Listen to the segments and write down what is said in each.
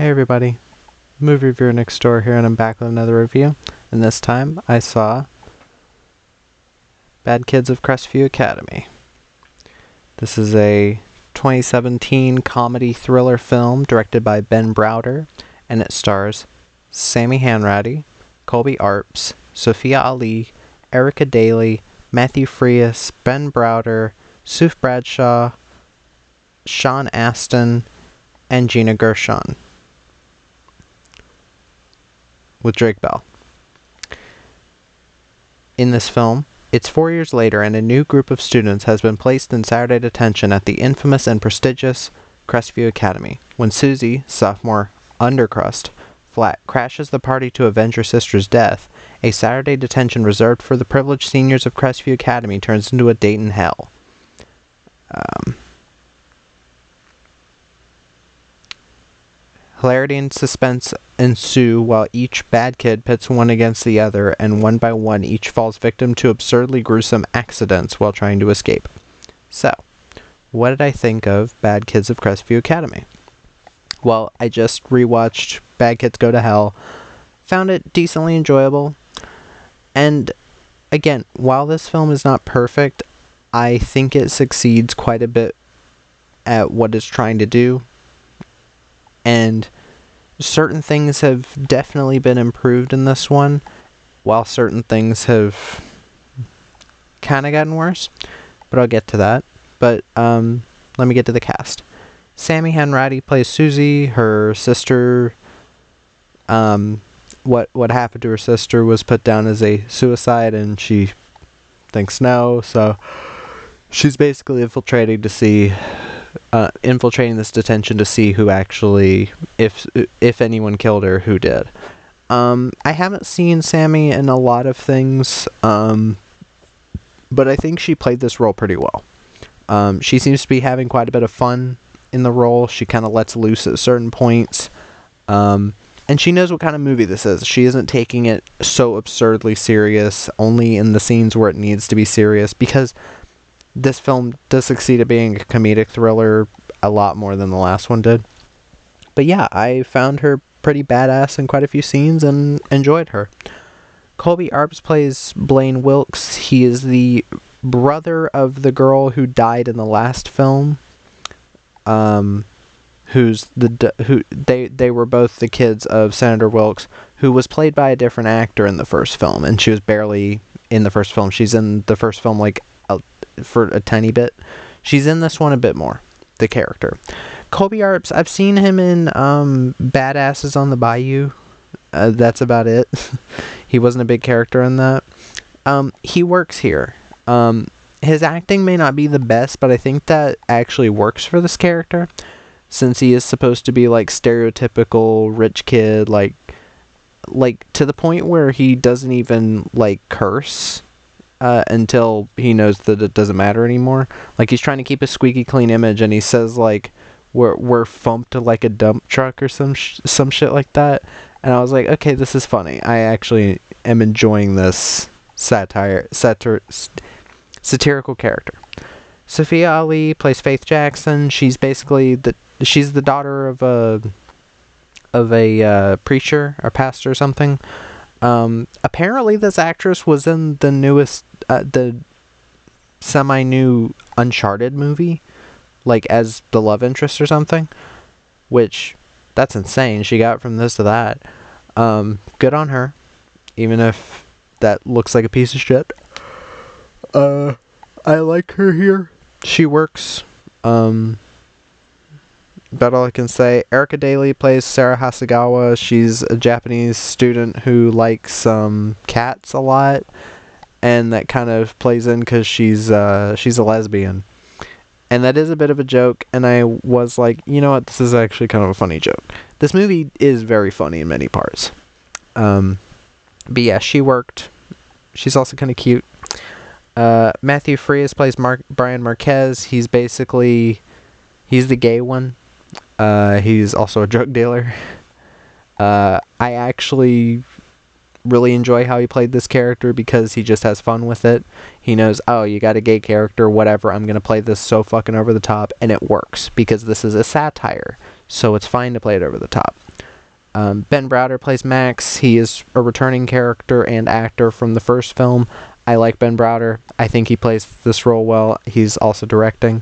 Hey everybody, movie reviewer next door here, and I'm back with another review. And this time I saw Bad Kids of Crestview Academy. This is a 2017 comedy thriller film directed by Ben Browder, and it stars Sammy Hanratty, Colby Arps, Sophia Ali, Erica Daly, Matthew Frias, Ben Browder, Suf Bradshaw, Sean Astin, and Gina Gershon, with Drake Bell. In this film, it's 4 years later and a new group of students has been placed in Saturday detention at the infamous and prestigious Crestview Academy. When Susie, sophomore undercrust, flat crashes the party to avenge her sister's death, a Saturday detention reserved for the privileged seniors of Crestview Academy turns into a Dayton hell. Hilarity and suspense ensue while each bad kid pits one against the other, and one by one each falls victim to absurdly gruesome accidents while trying to escape. So, what did I think of Bad Kids of Crestview Academy? Well, I just rewatched Bad Kids Go to Hell, found it decently enjoyable, and again, while this film is not perfect, I think it succeeds quite a bit at what it's trying to do. And certain things have definitely been improved in this one, while certain things have kind of gotten worse. But I'll get to that. But let me get to the cast. Sammy Hanratty plays Susie. Her sister, what happened to her sister was put down as a suicide, and she thinks no. So she's basically infiltrating this detention to see who actually, if anyone killed her, who did. I haven't seen Sammy in a lot of things, but I think she played this role pretty well. She seems to be having quite a bit of fun in the role. She kind of lets loose at certain points, and she knows what kind of movie this is. She isn't taking it so absurdly serious, only in the scenes where it needs to be serious, because this film does succeed at being a comedic thriller a lot more than the last one did. But yeah, I found her pretty badass in quite a few scenes and enjoyed her. Colby Arps plays Blaine Wilkes. He is the brother of the girl who died in the last film. They were both the kids of Senator Wilkes, who was played by a different actor in the first film, and she was barely in the first film. She's in the first film for a tiny bit. She's in this one a bit more, the character. Colby Arps, I've seen him in Badasses on the Bayou. That's about it. He wasn't a big character in that. He works here. His acting may not be the best, but I think that actually works for this character, since he is supposed to be like stereotypical rich kid, like to the point where he doesn't even like curse until he knows that it doesn't matter anymore. Like, he's trying to keep a squeaky clean image, and he says like we're thumped like a dump truck or some shit like that. And I was like, okay, this is funny. I actually am enjoying this satirical character. Sophia Ali plays Faith Jackson. She's basically she's the daughter of a preacher or pastor or something. Apparently this actress was in the newest, the semi-new Uncharted movie, like as the love interest or something, which, that's insane. She got from this to that. Good on her, even if that looks like a piece of shit. I like her here. She works. About all I can say. Erica Daly plays Sarah Hasegawa. She's a Japanese student who likes cats a lot, and that kind of plays in because she's a lesbian, and that is a bit of a joke. And I was like, you know what, this is actually kind of a funny joke. This movie is very funny in many parts. But yeah, she worked. She's also kind of cute. Matthew Frias plays Brian Marquez. He's the gay one. He's also a drug dealer. I actually really enjoy how he played this character because he just has fun with it. He knows, oh, you got a gay character, whatever, I'm going to play this so fucking over the top, and it works because this is a satire, so it's fine to play it over the top. Ben Browder plays Max. He is a returning character and actor from the first film. I like Ben Browder. I think he plays this role well. He's also directing.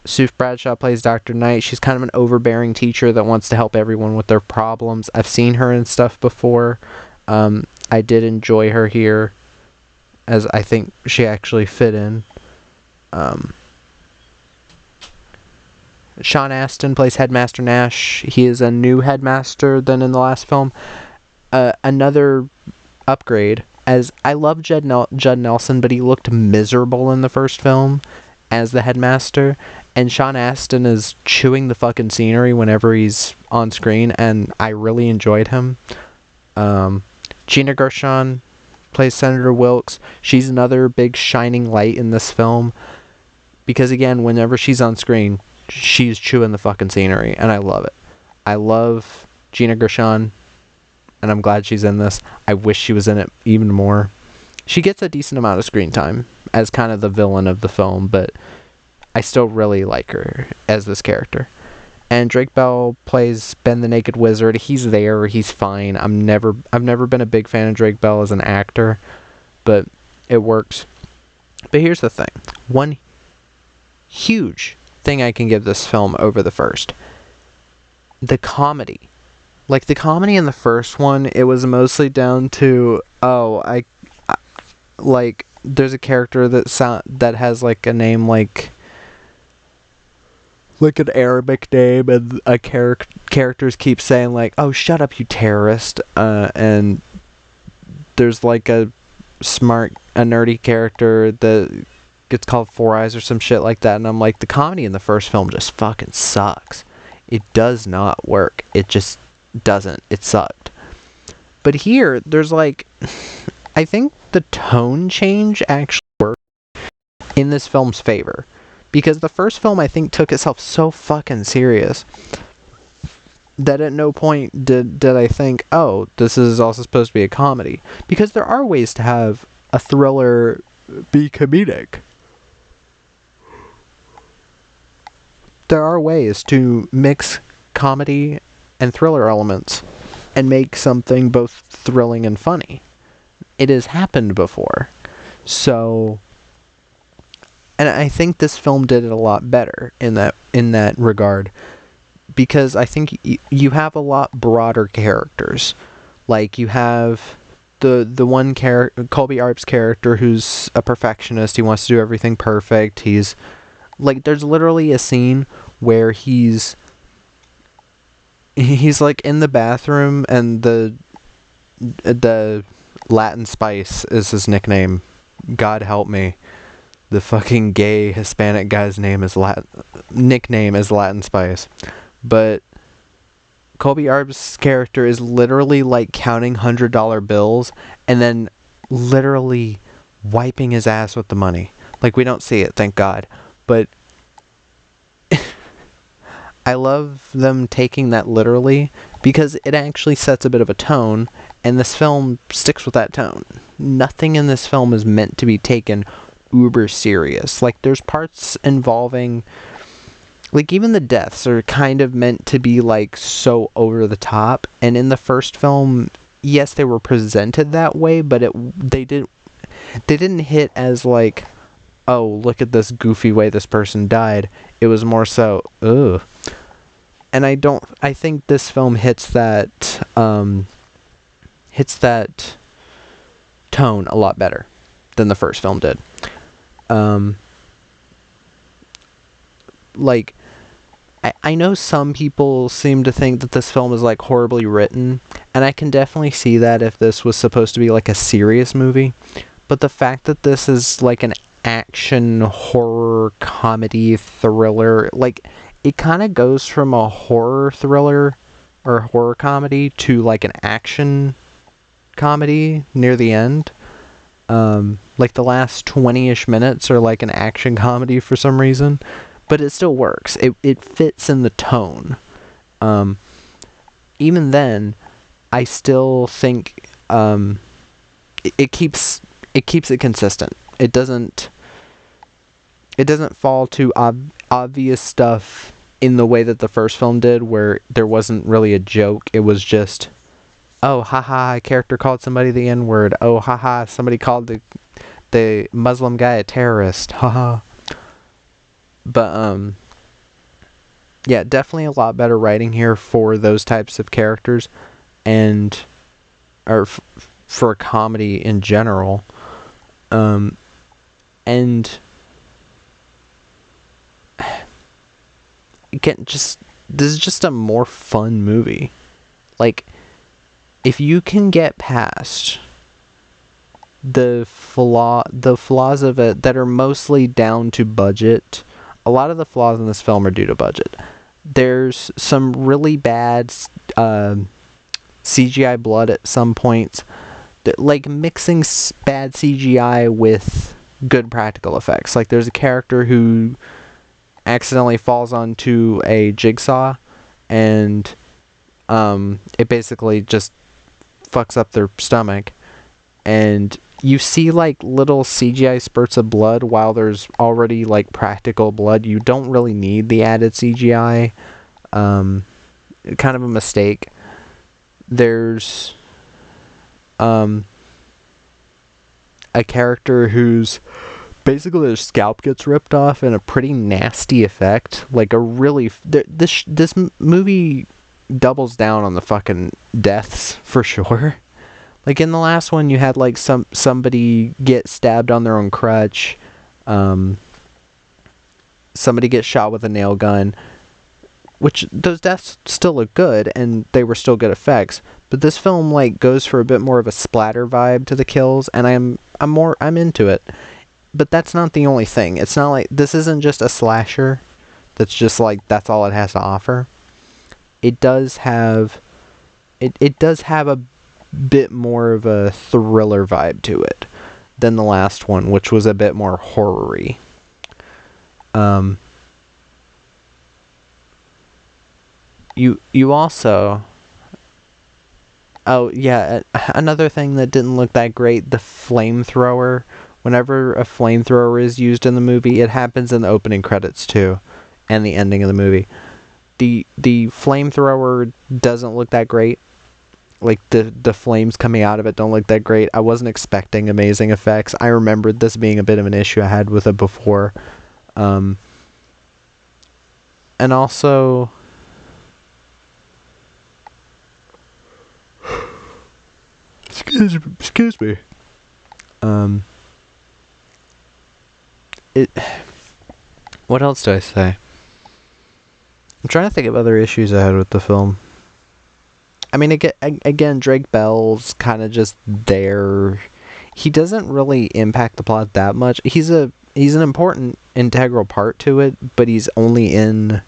Sue Bradshaw plays Dr. Knight. She's kind of an overbearing teacher that wants to help everyone with their problems. I've seen her in stuff before. I did enjoy her here, as I think she actually fit in. Sean Astin plays Headmaster Nash. He is a new headmaster than in the last film. Another upgrade, as I love Judd Nelson, but he looked miserable in the first film as the headmaster, and Sean Astin is chewing the fucking scenery whenever he's on screen, and I really enjoyed him. Gina Gershon plays Senator Wilkes. She's another big shining light in this film, because again, whenever she's on screen, she's chewing the fucking scenery, and I love it. I love Gina Gershon, and I'm glad she's in this. I wish she was in it even more. She gets a decent amount of screen time as kind of the villain of the film, but I still really like her as this character. And Drake Bell plays Ben the Naked Wizard. He's there, he's fine. I've never been a big fan of Drake Bell as an actor, but it works. But here's the thing. One huge thing I can give this film over the first. The comedy. Like, the comedy in the first one, it was mostly down to, like, there's a character that has, like, a name like an Arabic name, and characters keep saying, like, oh, shut up, you terrorist, and there's, like, a nerdy character that gets called Four Eyes or some shit like that, and I'm like, the comedy in the first film just fucking sucks. It does not work. It just doesn't. It sucked. But here, there's, like, I think the tone change actually worked in this film's favor. Because the first film, I think, took itself so fucking serious that at no point did I think, oh, this is also supposed to be a comedy. Because there are ways to have a thriller be comedic. There are ways to mix comedy and thriller elements and make something both thrilling and funny. It has happened before. So, and I think this film did it a lot better in that regard, because I think you have a lot broader characters. Like, you have the one character, Colby Arp's character, who's a perfectionist. He wants to do everything perfect. He's like, there's literally a scene where he's like in the bathroom, and the Latin Spice is his nickname. God help me. The fucking gay Hispanic guy's nickname is Latin Spice. But Colby Arp's character is literally like counting $100 bills and then literally wiping his ass with the money. Like, we don't see it, thank God. But I love them taking that literally, because it actually sets a bit of a tone, and this film sticks with that tone. Nothing in this film is meant to be taken uber serious. Like, there's parts involving, like, even the deaths are kind of meant to be, like, so over the top, and in the first film, yes, they were presented that way, but they didn't hit as, like, oh, look at this goofy way this person died. It was more so, ugh. And I think this film hits that tone a lot better than the first film did. Like, I know some people seem to think that this film is, like, horribly written, and I can definitely see that if this was supposed to be, like, a serious movie. But the fact that this is, like, an action, horror, comedy, thriller, like, it kind of goes from a horror thriller or horror comedy to, like, an action comedy near the end. Like, the last 20-ish minutes are like an action comedy for some reason, but it still works. It fits in the tone. Even then, I still think it keeps it consistent. It doesn't fall to obvious stuff in the way that the first film did, where there wasn't really a joke. It was just, oh, haha, a character called somebody the N-word. Oh, haha, somebody called the Muslim guy a terrorist. Haha. But, yeah, definitely a lot better writing here for those types of characters, or for a comedy in general. And again, this is just a more fun movie. Like, if you can get past the flaws of it that are mostly down to budget. A lot of the flaws in this film are due to budget. There's some really bad CGI blood at some points, like mixing bad CGI with good practical effects. Like, there's a character who accidentally falls onto a jigsaw, and it basically just fucks up their stomach, and you see like little CGI spurts of blood while there's already like practical blood. You don't really need the added CGI. Kind of a mistake. There's a character whose basically their scalp gets ripped off in a pretty nasty effect. Like a really this movie doubles down on the fucking deaths for sure. Like in the last one, you had like somebody get stabbed on their own crutch. Somebody gets shot with a nail gun, which those deaths still look good and they were still good effects. But this film like goes for a bit more of a splatter vibe to the kills, and I'm into it. But that's not the only thing. It's not like this isn't just a slasher. That's just like that's all it has to offer. It does have a bit more of a thriller vibe to it than the last one, which was a bit more horror-y. You also, oh yeah, another thing that didn't look that great, the flamethrower. Whenever a flamethrower is used in the movie, it happens in the opening credits too, and the ending of the movie. The flamethrower doesn't look that great. Like the flames coming out of it don't look that great. I wasn't expecting amazing effects. I remembered this being a bit of an issue I had with it before. And also, excuse me. What else do I say? I'm trying to think of other issues I had with the film. I mean, again, Drake Bell's kind of just there. He doesn't really impact the plot that much. He's an important integral part to it, but he's only in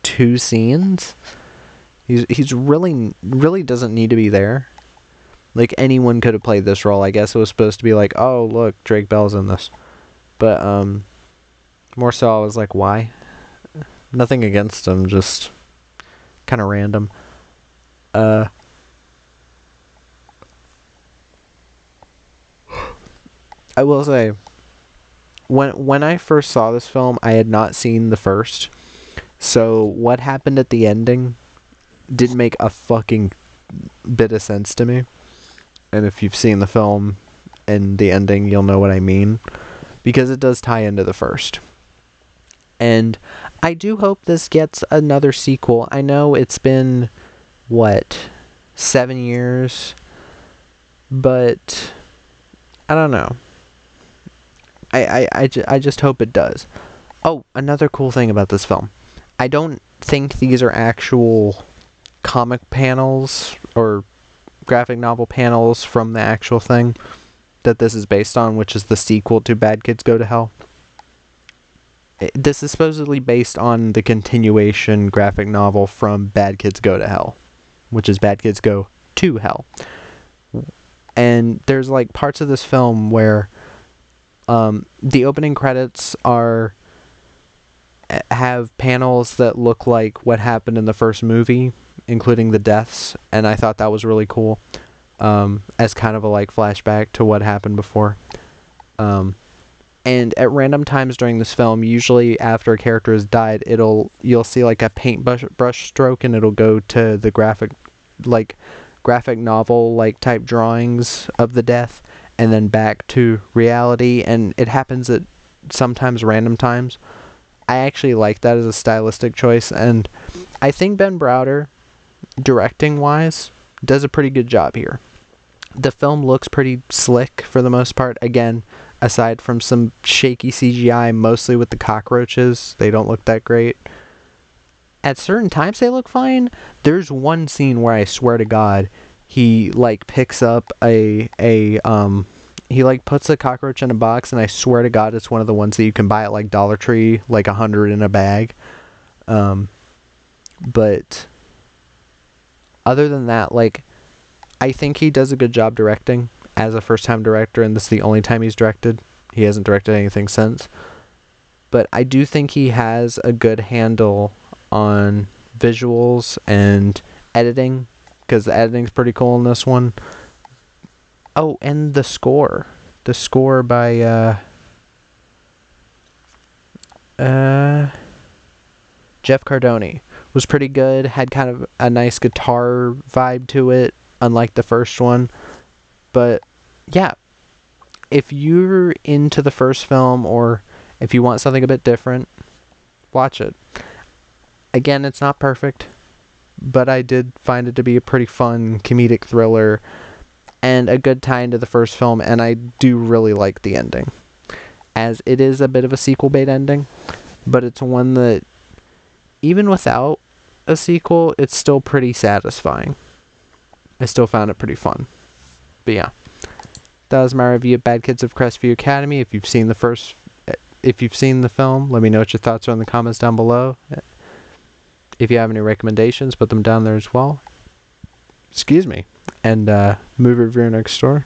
2 scenes. He's really doesn't need to be there. Like, anyone could have played this role. I guess it was supposed to be like, oh look, Drake Bell's in this, but more so I was like, why? Nothing against him, just kind of random. I will say, when I first saw this film, I had not seen the first, so what happened at the ending didn't make a fucking bit of sense to me. And if you've seen the film and the ending, you'll know what I mean, because it does tie into the first. And I do hope this gets another sequel. I know it's been 7 years, but I don't know. I just hope it does. Oh, another cool thing about this film. I don't think these are actual comic panels or graphic novel panels from the actual thing that this is based on, which is the sequel to Bad Kids Go to Hell. This is supposedly based on the continuation graphic novel from Bad Kids Go to Hell, which is Bad Kids Go to Hell. And there's like parts of this film where the opening credits are have panels that look like what happened in the first movie, including the deaths, and I thought that was really cool, as kind of a like flashback to what happened before. And at random times during this film, usually after a character has died, you'll see like a paintbrush stroke, and it'll go to the graphic novel like type drawings of the death, and then back to reality, and it happens at sometimes random times. I actually like that as a stylistic choice, and I think Ben Browder, directing wise, does a pretty good job here. The film looks pretty slick for the most part. Again, aside from some shaky CGI, mostly with the cockroaches, they don't look that great. At certain times they look fine. There's one scene where I swear to God, he like picks up he like puts a cockroach in a box, and I swear to God it's one of the ones that you can buy at like Dollar Tree, like 100 in a bag. But other than that, like, I think he does a good job directing as a first-time director, and this is the only time he's directed. He hasn't directed anything since. But I do think he has a good handle on visuals and editing, because the editing's pretty cool in this one. Oh, and the score. The score by Jeff Cardoni was pretty good. Had kind of a nice guitar vibe to it, unlike the first one. But yeah, if you're into the first film, or if you want something a bit different, watch it. Again, it's not perfect, but I did find it to be a pretty fun comedic thriller and a good tie into the first film, and I do really like the ending, as it is a bit of a sequel bait ending, but it's one that, even without a sequel, it's still pretty satisfying. I still found it pretty fun. But yeah, that was my review of Bad Kids of Crestview Academy. If you've seen the film, let me know what your thoughts are in the comments down below. If you have any recommendations, put them down there as well. Excuse me. And movie reviewer next door.